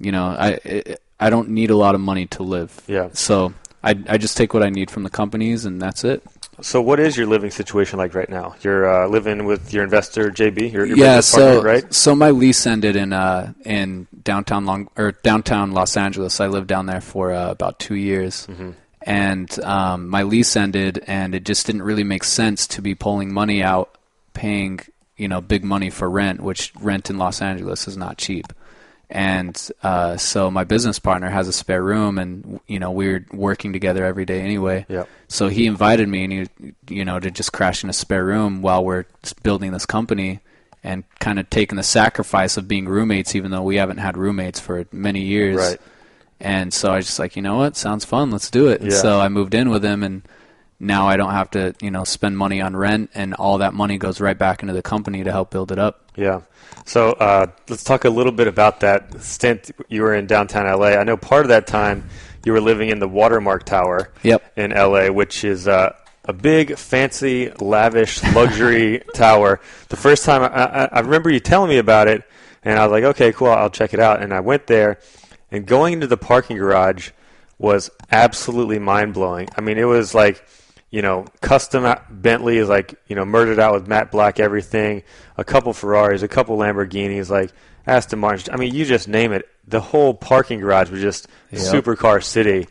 I don't need a lot of money to live. Yeah. So I just take what I need from the companies, and that's it. So what is your living situation like right now? You're living with your investor, JB, your business partner, right? So my lease ended in downtown Los Angeles. I lived down there for about 2 years. Mm-hmm. And my lease ended, and it just didn't really make sense to be pulling money out, paying big money for rent, which rent in Los Angeles is not cheap. And so my business partner has a spare room, and we're working together every day anyway. Yep. So he invited me, and to just crash in a spare room while we're building this company, and kind of taking the sacrifice of being roommates, even though we haven't had roommates for many years. Right. And so I was just like, what? Sounds fun. Let's do it. And so I moved in with him, and now I don't have to, spend money on rent, and all that money goes right back into the company to help build it up. Yeah. So let's talk a little bit about that stint you were in downtown LA. I know part of that time you were living in the Watermark Tower in LA, which is a big, fancy, lavish, luxury tower. The first time I remember you telling me about it, and I was like, okay, cool, I'll check it out. And I went there, and going into the parking garage was absolutely mind-blowing. I mean, it was like, custom Bentley is like, murdered out with matte black everything, a couple Ferraris, a couple Lamborghinis, like Aston Martins. I mean, you just name it. The whole parking garage was just supercar city.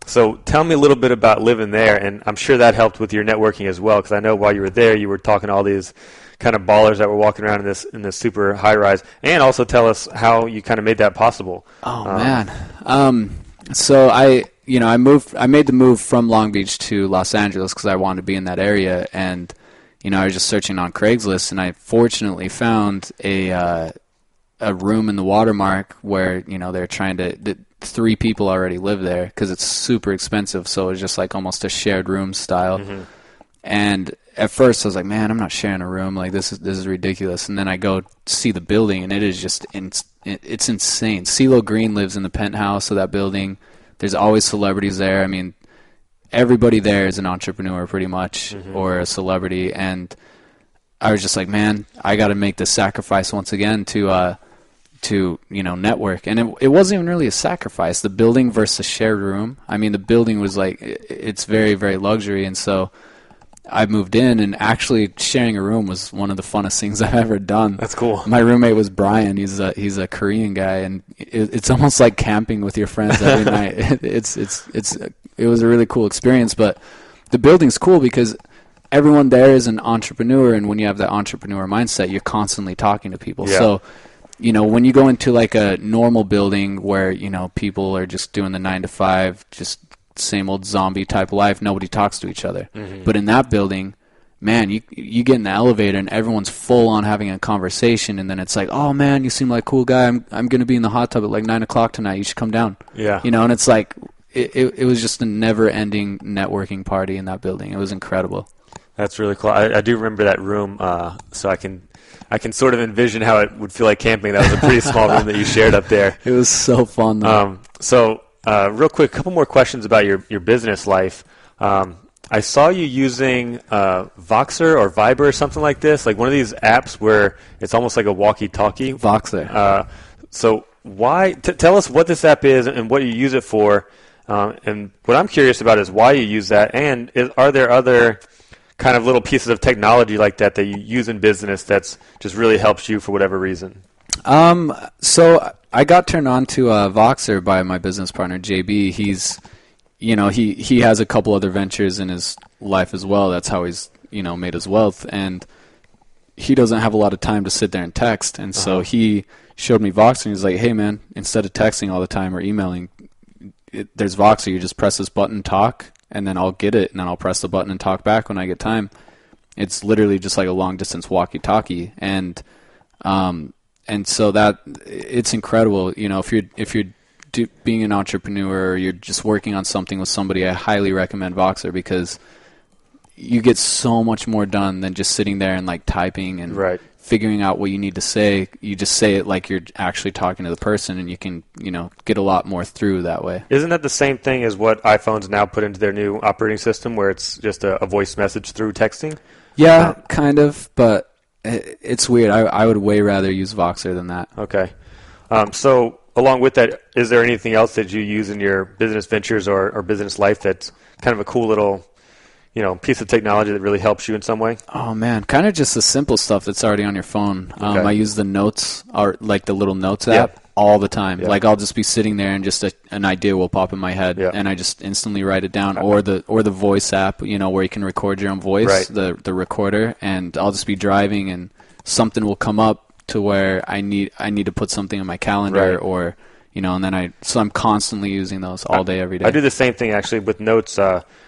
So tell me a little bit about living there, and I'm sure that helped with your networking as well, because I know while you were there, you were talking to all these kind of ballers that were walking around in this super high rise, and also tell us how you kind of made that possible. Oh man. So I made the move from Long Beach to Los Angeles because I wanted to be in that area, and I was just searching on Craigslist, and I fortunately found a room in the Watermark where they're trying to. 3 people already live there because it's super expensive, so it's just like almost a shared room style. Mm-hmm. And at first I was like, man, I'm not sharing a room, like this is ridiculous. And then I go see the building, and it is just it's insane. CeeLo Green lives in the penthouse of that building. There's always celebrities there. I mean, everybody there is an entrepreneur pretty much, or a celebrity. And I was just like, man, I got to make this sacrifice once again to network. And it wasn't even really a sacrifice. The building versus a shared room. I mean, the building was like, it's very, very luxury. And so I moved in, and actually sharing a room was one of the funnest things I've ever done. That's cool. My roommate was Brian. He's a Korean guy, and it's almost like camping with your friends every night. It was a really cool experience. But the building's cool because everyone there is an entrepreneur, and when you have that entrepreneur mindset, you're constantly talking to people. Yeah. So, when you go into like a normal building where, people are just doing the 9 to 5, just same old zombie type of life, nobody talks to each other. Mm-hmm. But in that building, man, you get in the elevator and everyone's full on having a conversation, and then it's like, oh man, you seem like a cool guy. I'm going to be in the hot tub at like 9 o'clock tonight. You should come down. Yeah. And it's like, it was just a never ending networking party in that building. It was incredible. That's really cool. I do remember that room, so I can sort of envision how it would feel like camping. That was a pretty small room that you shared up there. It was so fun, though. Real quick, a couple more questions about your business life. I saw you using Voxer or Viber or something like this, like one of these apps where it's almost like a walkie-talkie. Voxer. So why? Tell us what this app is and what you use it for. And what I'm curious about is why you use that, and are there other kind of little pieces of technology like that you use in business that's just really helps you for whatever reason? So I got turned on to Voxer by my business partner, JB. He's, he has a couple other ventures in his life as well. That's how he's, made his wealth. And he doesn't have a lot of time to sit there and text. And so he showed me Voxer, and he's like, hey, man, instead of texting all the time or emailing, there's Voxer. You just press this button, talk, and then I'll get it, and then I'll press the button and talk back when I get time. It's literally just like a long-distance walkie-talkie. And so that it's incredible. If you're being an entrepreneur or you're just working on something with somebody, I highly recommend Voxer because you get so much more done than just sitting there and like typing and figuring out what you need to say. You just say it like you're actually talking to the person, and you can get a lot more through that way. Isn't that the same thing as what iPhones now put into their new operating system, where it's just a voice message through texting? Yeah, kind of, but it's weird. I would way rather use Voxer than that. Okay. So along with that, is there anything else that you use in your business ventures or business life that's kind of a cool little piece of technology that really helps you in some way? Oh man, kind of just the simple stuff that's already on your phone. Okay. I use the notes, or like the little notes app, all the time. Yeah. Like I'll just be sitting there and just an idea will pop in my head, and I just instantly write it down. Or the voice app, where you can record your own voice, the recorder, and I'll just be driving and something will come up to where I need to put something in my calendar, or and then I'm constantly using those all day, every day. I do the same thing actually with notes.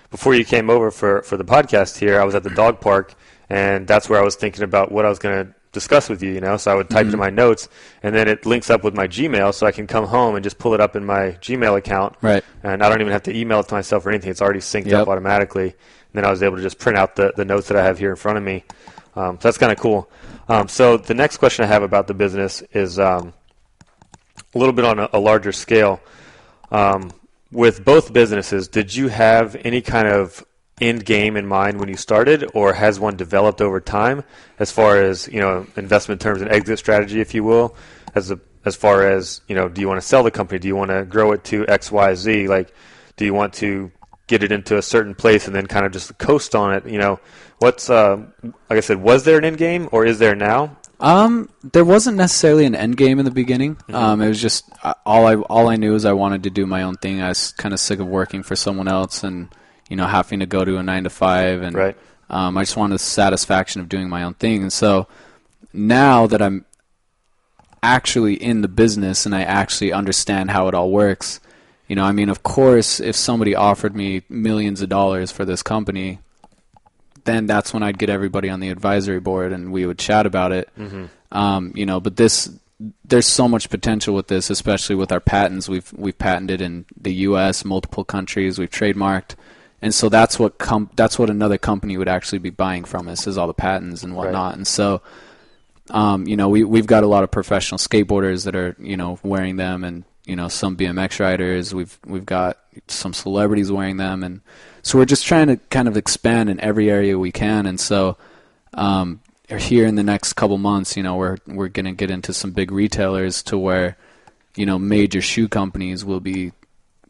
Before you came over for the podcast here, I was at the dog park, and that's where I was thinking about what I was going to discuss with you, So I would type into my notes, and then it links up with my Gmail, so I can come home and just pull it up in my Gmail account. Right. And I don't even have to email it to myself or anything. It's already synced up automatically. And then I was able to just print out the notes that I have here in front of me. So that's kind of cool. So the next question I have about the business is a little bit on a larger scale. With both businesses, did you have any kind of end game in mind when you started, or has one developed over time as far as, investment terms and exit strategy, if you will, as far as, do you want to sell the company? Do you want to grow it to X, Y, Z? Like, do you want to get it into a certain place and then kind of just coast on it? What's, like I said, was there an end game, or is there now? There wasn't necessarily an end game in the beginning. It was just all I knew is I wanted to do my own thing. I was kind of sick of working for someone else and having to go to a 9 to 5, and I just wanted the satisfaction of doing my own thing. And so now that I'm actually in the business and I actually understand how it all works, of course, if somebody offered me millions of dollars for this company, then that's when I'd get everybody on the advisory board and we would chat about it. But there's so much potential with this, especially with our patents. We've patented in the U.S., multiple countries. We've trademarked, and so that's what another company would actually be buying from us, is all the patents and whatnot. And so, we've got a lot of professional skateboarders that are wearing them, and some BMX riders. We've got some celebrities wearing them, and so we're just trying to kind of expand in every area we can. And so here in the next couple months, we're going to get into some big retailers to where, major shoe companies will be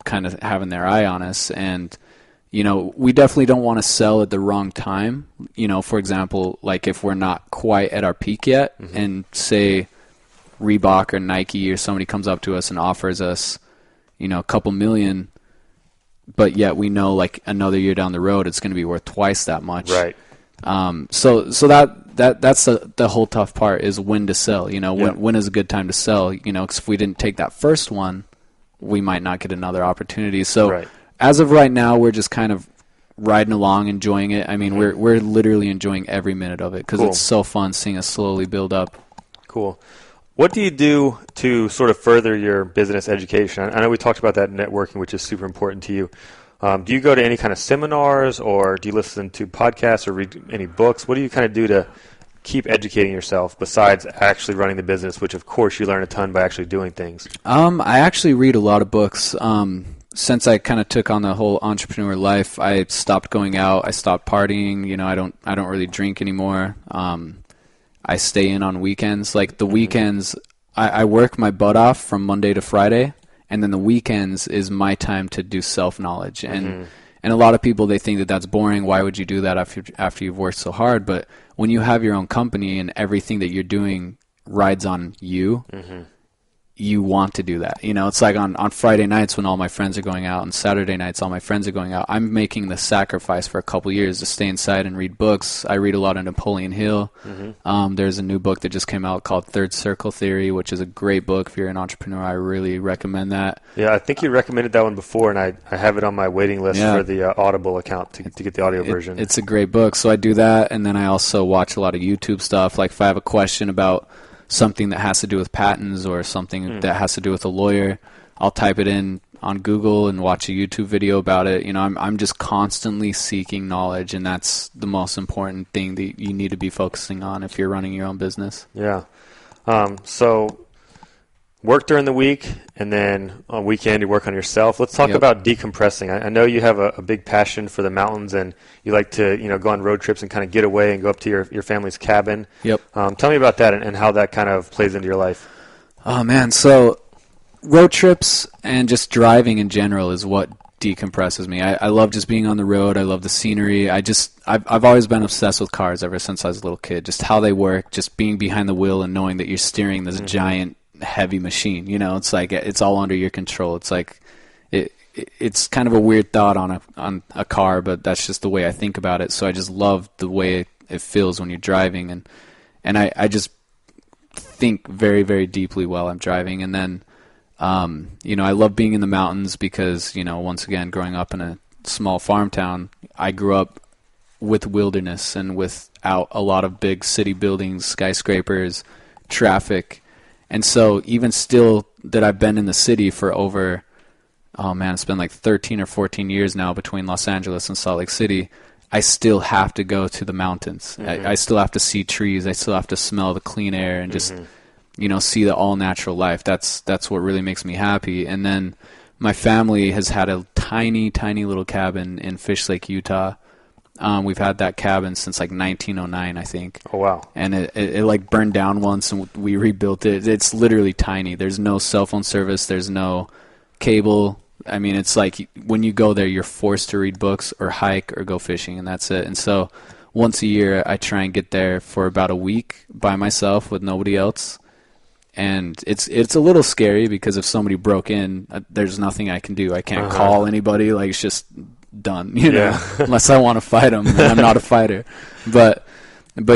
kind of having their eye on us. And, we definitely don't want to sell at the wrong time. For example, like if we're not quite at our peak yet, and say Reebok or Nike or somebody comes up to us and offers us, a couple million, but yet we know like another year down the road it's going to be worth twice that much. Right. So that's the whole tough part, is when to sell. When is a good time to sell? Because if we didn't take that first one, we might not get another opportunity. So as of right now, we're just kind of riding along, enjoying it. I mean, we're literally enjoying every minute of it because it's so fun seeing us slowly build up. Cool. What do you do to sort of further your business education? I know we talked about that networking, which is super important to you. Do you go to any kind of seminars, or do you listen to podcasts or read any books? What do you kind of do to keep educating yourself besides actually running the business, which of course you learn a ton by actually doing things? I actually read a lot of books. Since I kind of took on the whole entrepreneur life, I stopped going out. I stopped partying. I don't really drink anymore. I stay in on weekends. Like the weekends, I work my butt off from Monday to Friday, and then the weekends is my time to do self-knowledge. And a lot of people, they think that that's boring. Why would you do that after you've worked so hard? But when you have your own company and everything that you're doing rides on you, you want to do that. It's like on Friday nights when all my friends are going out, and Saturday nights all my friends are going out, I'm making the sacrifice for a couple years to stay inside and read books. I read a lot of Napoleon Hill. There's a new book that just came out called Third Circle Theory, which is a great book if you're an entrepreneur. I really recommend that. Yeah, I think you recommended that one before, and I have it on my waiting list for the Audible account to get the audio version. It's a great book. So I do that, and then I also watch a lot of YouTube stuff. Like if I have a question about something that has to do with patents or something that has to do with a lawyer, I'll type it in on Google and watch a YouTube video about it. I'm just constantly seeking knowledge, and that's the most important thing that you need to be focusing on if you're running your own business. Yeah. So work during the week, and then on weekend you work on yourself. Let's talk about decompressing. I know you have a big passion for the mountains, and you like to go on road trips and kind of get away and go up to your family's cabin. Tell me about that and how that kind of plays into your life. Oh man, so road trips and just driving in general is what decompresses me. I love just being on the road. I love the scenery. I've always been obsessed with cars ever since I was a little kid. Just how they work, just being behind the wheel and knowing that you're steering this giant heavy machine. It's like it's all under your control. It's like it's kind of a weird thought on a car, but that's just the way I think about it. So I just love the way it feels when you're driving, and I just think very, very deeply while I'm driving. And then I love being in the mountains because once again, growing up in a small farm town, I grew up with wilderness and without a lot of big city buildings, skyscrapers, traffic. And so even still that I've been in the city for over, it's been like 13 or 14 years now between Los Angeles and Salt Lake City, I still have to go to the mountains. I still have to see trees. I still have to smell the clean air and just, see the all-natural life. That's what really makes me happy. And then my family has had a tiny, tiny little cabin in Fish Lake, Utah. We've had that cabin since like 1909, I think. Oh, wow. And it like burned down once, and we rebuilt it. It's literally tiny. There's no cell phone service. There's no cable. I mean, it's like when you go there, you're forced to read books or hike or go fishing, and that's it. And so once a year, I try and get there for about a week by myself with nobody else. And it's a little scary because if somebody broke in, there's nothing I can do. I can't call anybody. Like, it's just done, unless I want to fight them, and I'm not a fighter. But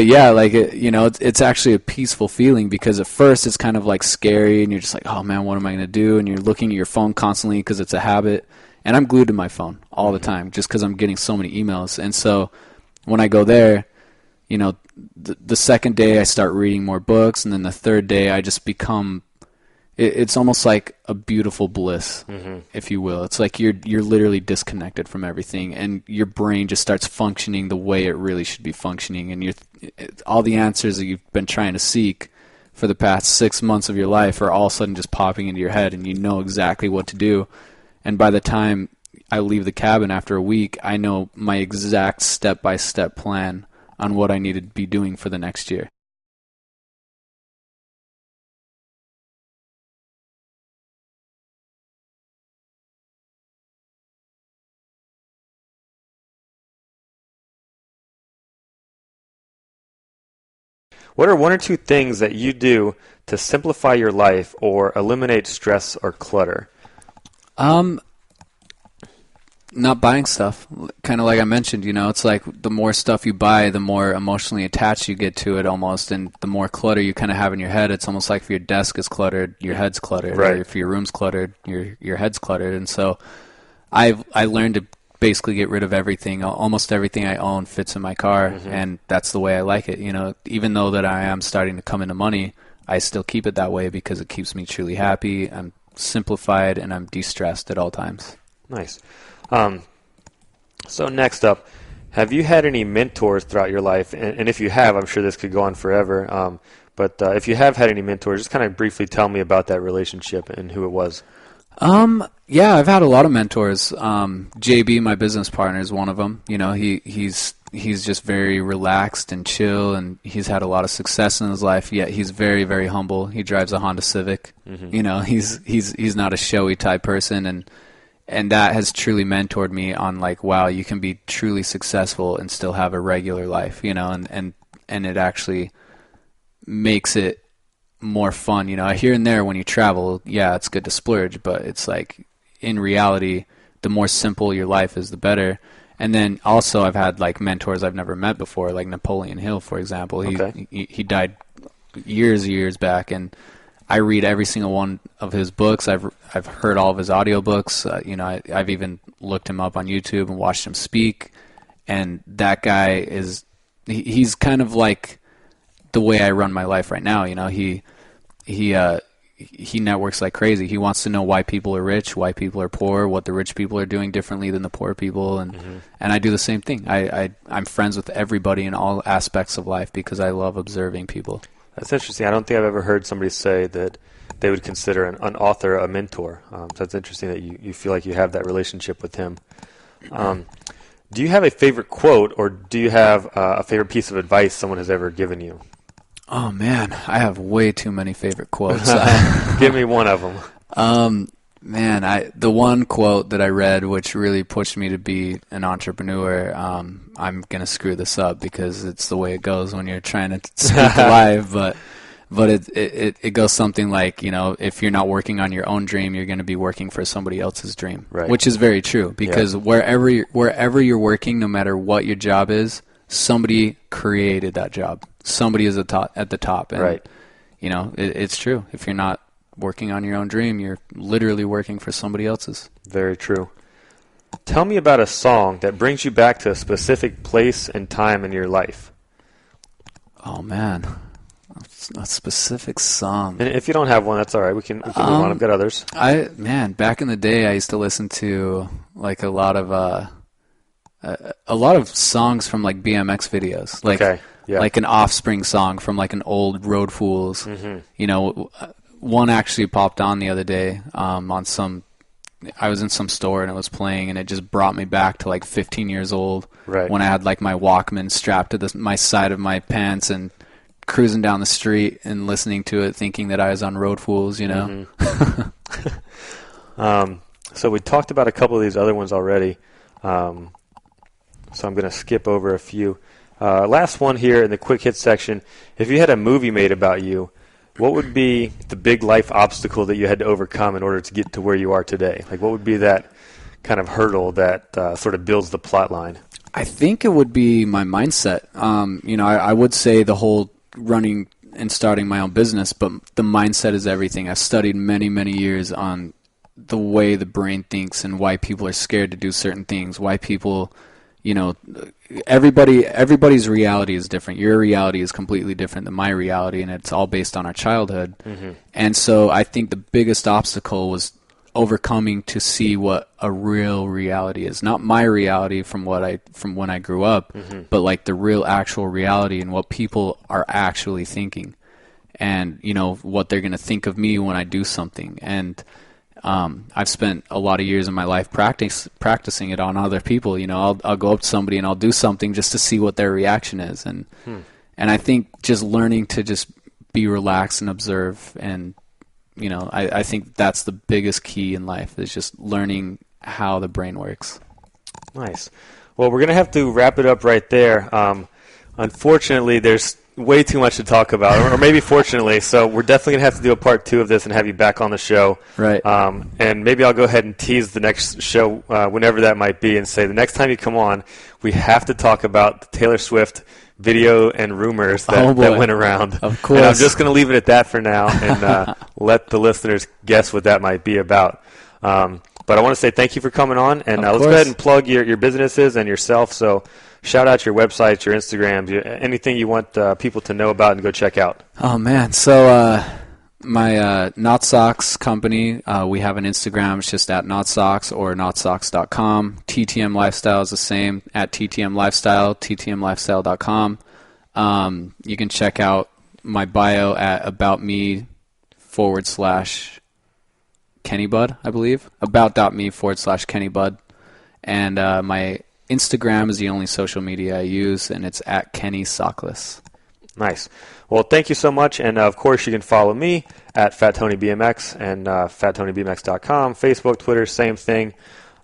yeah, like it's actually a peaceful feeling because at first it's kind of like scary, and you're just like, oh man, what am I going to do? And you're looking at your phone constantly because it's a habit. And I'm glued to my phone all the time just because I'm getting so many emails. And so when I go there, the second day I start reading more books, and then the third day I just become. It's almost like a beautiful bliss, if you will. It's like you're literally disconnected from everything, and your brain just starts functioning the way it really should be functioning. And all the answers that you've been trying to seek for the past 6 months of your life are all of a sudden just popping into your head, and you know exactly what to do. And by the time I leave the cabin after a week, I know my exact step-by-step plan on what I needed to be doing for the next year. What are one or two things that you do to simplify your life or eliminate stress or clutter? Not buying stuff. Kind of like I mentioned, it's like the more stuff you buy, the more emotionally attached you get to it almost, and the more clutter you kind of have in your head. It's almost like if your desk is cluttered, your head's cluttered, right. Or if your room's cluttered, your head's cluttered. And so I learned to basically get rid of everything. Almost everything I own fits in my car, and that's the way I like it. Even though that I am starting to come into money, I still keep it that way because it keeps me truly happy. I'm simplified, and I'm de-stressed at all times. Nice. So next up, have you had any mentors throughout your life? And if you have, I'm sure this could go on forever. But if you have had any mentors, just kind of briefly tell me about that relationship and who it was. Yeah, I've had a lot of mentors. JB, my business partner, is one of them. He's just very relaxed and chill, and he's had a lot of success in his life. Yet he's very, very humble. He drives a Honda Civic. He's not a showy type person, and that has truly mentored me on like, wow, you can be truly successful and still have a regular life, and it actually makes it more fun. Here and there when you travel, yeah, it's good to splurge, but it's like in reality, the more simple your life is, the better. And then also I've had like mentors I've never met before, like Napoleon Hill, for example. He died years back, and I read every single one of his books. I've heard all of his audiobooks. I've even looked him up on YouTube and watched him speak. And that guy he's kind of like the way I run my life right now. He networks like crazy. He wants to know why people are rich, why people are poor, what the rich people are doing differently than the poor people, and I do the same thing. I'm friends with everybody in all aspects of life because I love observing people. That's interesting. I don't think I've ever heard somebody say that they would consider an author a mentor. So that's interesting that you feel like you have that relationship with him. Do you have a favorite quote, or do you have a favorite piece of advice someone has ever given you? Oh, man, I have way too many favorite quotes. Give me one of them. The one quote that I read, which really pushed me to be an entrepreneur, I'm going to screw this up because it's the way it goes when you're trying to speak live, but it goes something like, if you're not working on your own dream, you're going to be working for somebody else's dream, right. Which is very true because wherever you're working, no matter what your job is, somebody created that job. Somebody is at the top. And, right. It's true. If you're not working on your own dream, you're literally working for somebody else's. Very true. Tell me about a song that brings you back to a specific place and time in your life. Oh, man. A specific song. And if you don't have one, that's all right. We can move on. I've got others. Back in the day, I used to listen to like a lot of songs from like BMX videos, like an Offspring song from like an old Road Fools. One actually popped on the other day I was in some store and it was playing, and it just brought me back to like 15 years old, right. When I had like my Walkman strapped to my side of my pants and cruising down the street and listening to it, thinking that I was on Road Fools. So we talked about a couple of these other ones already. So I'm going to skip over a few. Last one here in the quick hit section. If you had a movie made about you, what would be the big life obstacle that you had to overcome in order to get to where you are today? Like, what would be that kind of hurdle that sort of builds the plot line? I think it would be my mindset. I would say the whole running and starting my own business, but the mindset is everything. I've studied many, many years on the way the brain thinks and why people are scared to do certain things, why people... everybody's reality is different. Your reality is completely different than my reality, and it's all based on our childhood. And so I think the biggest obstacle was overcoming to see what a real reality is. Not my reality from when I grew up, but like the real actual reality and what people are actually thinking, and what they're going to think of me when I do something. And I've spent a lot of years in my life practicing it on other people. You know, I'll go up to somebody and I'll do something just to see what their reaction is, and I think just learning to just be relaxed and observe, and you know, I think that's the biggest key in life, is just learning how the brain works. Nice. Well, we're gonna have to wrap it up right there. Unfortunately, there's way too much to talk about, or maybe fortunately. So we're definitely going to have to do a part 2 of this and have you back on the show. Right. And maybe I'll go ahead and tease the next show, whenever that might be, and say the next time you come on, we have to talk about the Taylor Swift video and rumors that went around. Of course. And I'm just going to leave it at that for now and let the listeners guess what that might be about. But I want to say thank you for coming on, and let's go ahead and plug your businesses and yourself. So shout out your websites, your Instagrams, anything you want people to know about and go check out. Oh, man. So my Notsocks company, we have an Instagram. It's just at Notsocks or Notsocks.com. TTM Lifestyle is the same, at TTM Lifestyle, TTMLifestyle.com. You can check out my bio at aboutme/KennyBud, I believe. About.me/KennyBud. And my Instagram is the only social media I use, and it's at Kenny Sockless. Nice. Well, thank you so much. And, of course, you can follow me at FatTonyBMX and FatTonyBMX.com. Facebook, Twitter, same thing.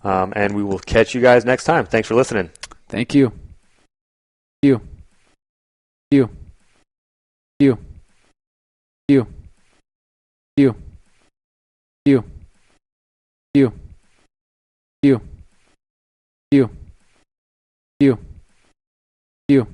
And we will catch you guys next time. Thanks for listening. Thank you. You. You. You. You. You. You. You. You. You. You. You.